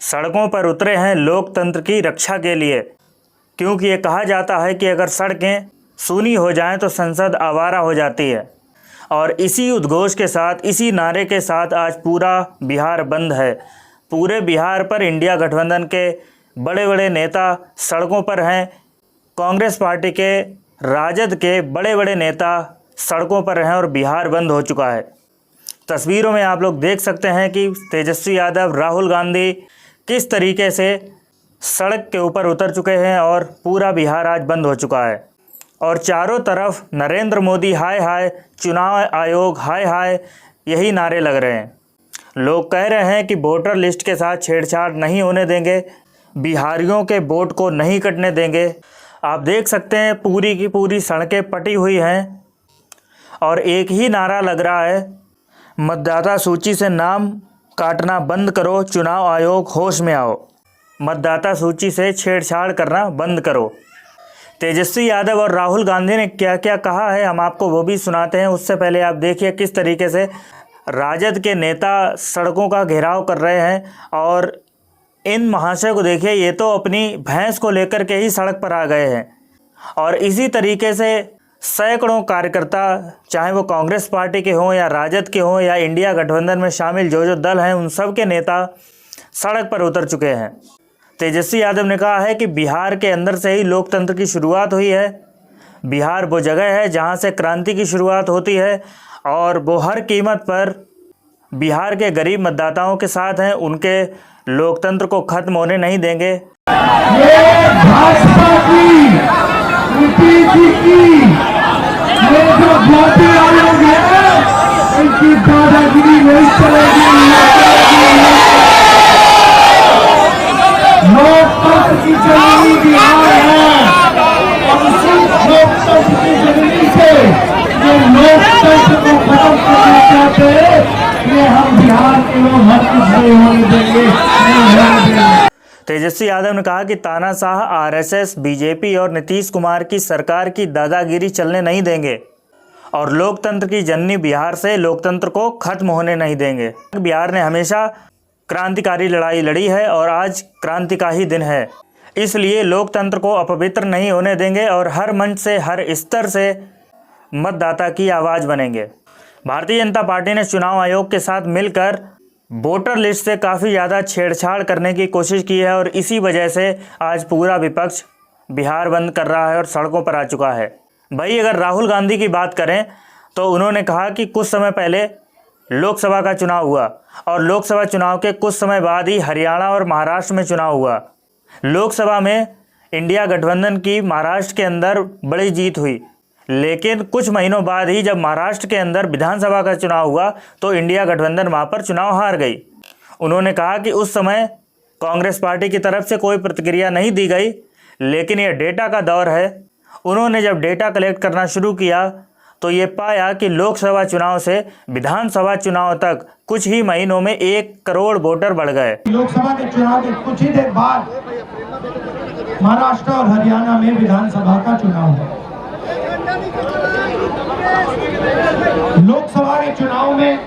सड़कों पर उतरे हैं लोकतंत्र की रक्षा के लिए, क्योंकि ये कहा जाता है कि अगर सड़कें सूनी हो जाएं तो संसद आवारा हो जाती है। और इसी उद्घोष के साथ, इसी नारे के साथ आज पूरा बिहार बंद है। पूरे बिहार पर इंडिया गठबंधन के बड़े बड़े नेता सड़कों पर हैं। कांग्रेस पार्टी के, राजद के बड़े बड़े नेता सड़कों पर हैं और बिहार बंद हो चुका है। तस्वीरों में आप लोग देख सकते हैं कि तेजस्वी यादव, राहुल गांधी किस तरीके से सड़क के ऊपर उतर चुके हैं और पूरा बिहार आज बंद हो चुका है। और चारों तरफ नरेंद्र मोदी हाय हाय, चुनाव आयोग हाय हाय, यही नारे लग रहे हैं। लोग कह रहे हैं कि वोटर लिस्ट के साथ छेड़छाड़ नहीं होने देंगे, बिहारियों के वोट को नहीं कटने देंगे। आप देख सकते हैं पूरी की पूरी सड़कें पटी हुई हैं और एक ही नारा लग रहा है, मतदाता सूची से नाम काटना बंद करो, चुनाव आयोग होश में आओ। मतदाता सूची से छेड़छाड़ करना बंद करो। तेजस्वी यादव और राहुल गांधी ने क्या क्या कहा है, हम आपको वो भी सुनाते हैं। उससे पहले आप देखिए किस तरीके से राजद के नेता सड़कों का घेराव कर रहे हैं। और इन महाशय को देखिए, ये तो अपनी भैंस को लेकर के ही सड़क पर आ गए हैं। और इसी तरीके से सैकड़ों कार्यकर्ता, चाहे वो कांग्रेस पार्टी के हों या राजद के हों या इंडिया गठबंधन में शामिल जो जो दल हैं, उन सब के नेता सड़क पर उतर चुके हैं। तेजस्वी यादव ने कहा है कि बिहार के अंदर से ही लोकतंत्र की शुरुआत हुई है। बिहार वो जगह है जहां से क्रांति की शुरुआत होती है और वो हर कीमत पर बिहार के गरीब मतदाताओं के साथ हैं, उनके लोकतंत्र को खत्म होने नहीं देंगे। ये भाजपा की, यूपी की ये जो जाति आयोग है, इनकी दादागिरी नहीं चलेगी। लोकतंत्र की जननी बिहार है और उसी लोकतंत्र की जननी से ये लोकतंत्र को खत्म करना चाहते हैं, ये हम बिहार के लोग हर कुछ नहीं होने देंगे, नहीं होने देंगे। तेजस्वी यादव ने कहा कि तानाशाह आरएसएस, बीजेपी और नीतीश कुमार की सरकार की दादागिरी चलने नहीं देंगे और लोकतंत्र की जननी बिहार से लोकतंत्र को खत्म होने नहीं देंगे। बिहार ने हमेशा क्रांतिकारी लड़ाई लड़ी है और आज क्रांति का ही दिन है, इसलिए लोकतंत्र को अपवित्र नहीं होने देंगे और हर मंच से, हर स्तर से मतदाता की आवाज़ बनेंगे। भारतीय जनता पार्टी ने चुनाव आयोग के साथ मिलकर वोटर लिस्ट से काफ़ी ज़्यादा छेड़छाड़ करने की कोशिश की है और इसी वजह से आज पूरा विपक्ष बिहार बंद कर रहा है और सड़कों पर आ चुका है। भाई, अगर राहुल गांधी की बात करें तो उन्होंने कहा कि कुछ समय पहले लोकसभा का चुनाव हुआ और लोकसभा चुनाव के कुछ समय बाद ही हरियाणा और महाराष्ट्र में चुनाव हुआ। लोकसभा में इंडिया गठबंधन की महाराष्ट्र के अंदर बड़ी जीत हुई, लेकिन कुछ महीनों बाद ही जब महाराष्ट्र के अंदर विधानसभा का चुनाव हुआ तो इंडिया गठबंधन वहाँ पर चुनाव हार गई। उन्होंने कहा कि उस समय कांग्रेस पार्टी की तरफ से कोई प्रतिक्रिया नहीं दी गई, लेकिन यह डेटा का दौर है। उन्होंने जब डेटा कलेक्ट करना शुरू किया तो ये पाया कि लोकसभा चुनाव से विधानसभा चुनाव तक कुछ ही महीनों में 1 करोड़ वोटर बढ़ गए। लोकसभा के चुनाव के कुछ ही देर बाद महाराष्ट्र और हरियाणा में विधानसभा का चुनाव हुआ। लोकसभा के चुनाव में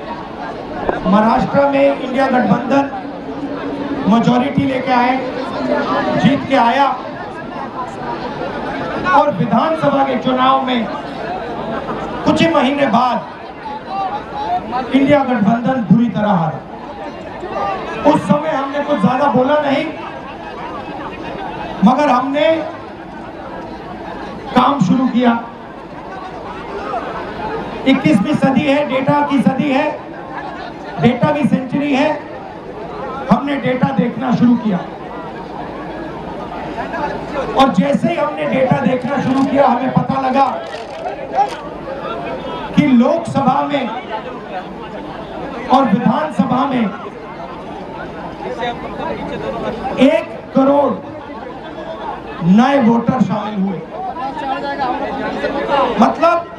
महाराष्ट्र में इंडिया गठबंधन मेजॉरिटी लेके आए, जीत के आया और विधानसभा के चुनाव में कुछ ही महीने बाद इंडिया गठबंधन बुरी तरह हारा। उस समय हमने कुछ ज्यादा बोला नहीं, मगर हमने काम शुरू किया। 21वीं सदी है, डेटा की सदी है, डेटा की सेंचुरी है। हमने डेटा देखना शुरू किया और जैसे ही हमने डेटा देखना शुरू किया हमें पता लगा कि लोकसभा में और विधानसभा में 1 करोड़ नए वोटर शामिल हुए। मतलब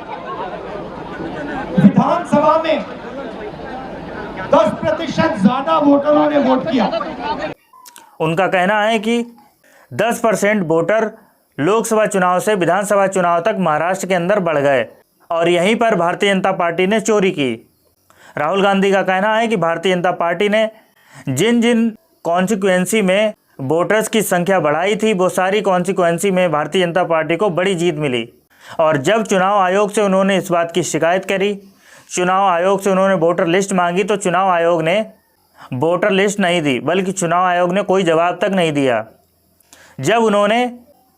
विधानसभा में 10% ज्यादा वोटरों ने वोट किया। उनका कहना है कि 10% वोटर लोकसभा चुनाव से विधानसभा चुनाव तक महाराष्ट्र के अंदर बढ़ गए और यहीं पर भारतीय जनता पार्टी ने चोरी की। राहुल गांधी का कहना है कि भारतीय जनता पार्टी ने जिन जिन कॉन्स्टिट्यूएंसी में वोटर्स की संख्या बढ़ाई थी, वो सारी कॉन्स्टिट्यूएंसी में भारतीय जनता पार्टी को बड़ी जीत मिली। और जब चुनाव आयोग से उन्होंने इस बात की शिकायत करी, चुनाव आयोग से उन्होंने वोटर लिस्ट मांगी, तो चुनाव आयोग ने वोटर लिस्ट नहीं दी, बल्कि चुनाव आयोग ने कोई जवाब तक नहीं दिया। जब उन्होंने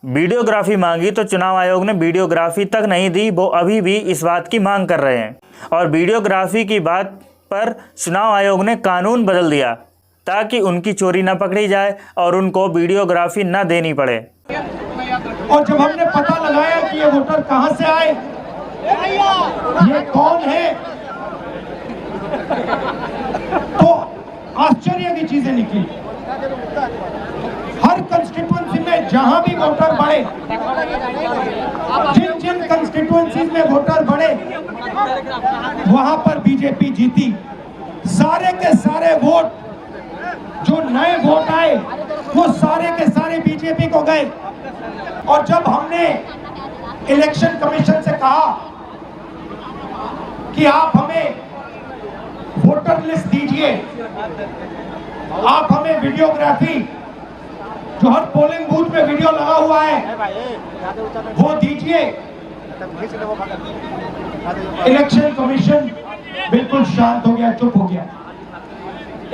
वीडियोग्राफी मांगी तो चुनाव आयोग ने वीडियोग्राफी तक नहीं दी। वो अभी भी इस बात की मांग कर रहे हैं और वीडियोग्राफी की बात पर चुनाव आयोग ने कानून बदल दिया ताकि उनकी चोरी न पकड़ी जाए और उनको वीडियोग्राफी न देनी पड़े। और जब हमने पता लगाया कि ये वोटर कहां से आए, ये कौन है, तो आश्चर्य की चीजें निकली। हर कंस्टिट्यूएंसी में जहां भी वोटर बढ़े, जिन जिन कंस्टिट्यूएंसीज में वोटर बढ़े, वहां पर बीजेपी जीती। सारे के सारे वोट, जो नए वोट आए, वो सारे के सारे बीजेपी को गए। और जब हमने इलेक्शन कमीशन से कहा कि आप हमें वोटर लिस्ट दीजिए, आप हमें वीडियोग्राफी, जो हर पोलिंग बूथ में वीडियो लगा हुआ है, वो दीजिए, इलेक्शन कमीशन बिल्कुल शांत हो गया, चुप हो गया,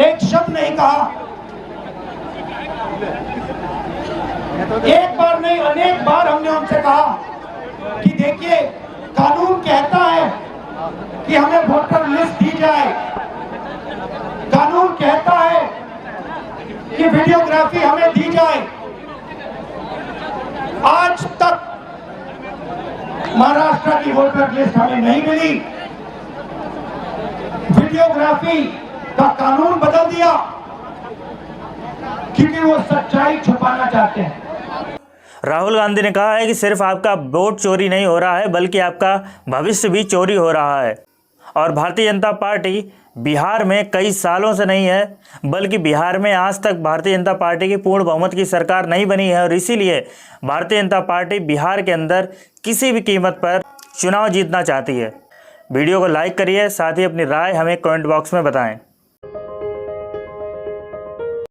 एक शब्द नहीं कहा। एक बार नहीं, अनेक बार हमने उनसे कहा कि देखिए, कानून कहता है कि हमें वोटर लिस्ट दी जाए, कानून कहता है कि वीडियोग्राफी हमें दी जाए। आज तक महाराष्ट्र की वोटर लिस्ट हमें नहीं मिली। वीडियोग्राफी का कानून बदल दिया क्योंकि वो सच्चाई छुपाना चाहते हैं। राहुल गांधी ने कहा है कि सिर्फ आपका वोट चोरी नहीं हो रहा है, बल्कि आपका भविष्य भी चोरी हो रहा है। और भारतीय जनता पार्टी बिहार में कई सालों से नहीं है, बल्कि बिहार में आज तक भारतीय जनता पार्टी की पूर्ण बहुमत की सरकार नहीं बनी है। और इसीलिए भारतीय जनता पार्टी बिहार के अंदर किसी भी कीमत पर चुनाव जीतना चाहती है। वीडियो को लाइक करिए, साथ ही अपनी राय हमें कमेंट बॉक्स में बताएं।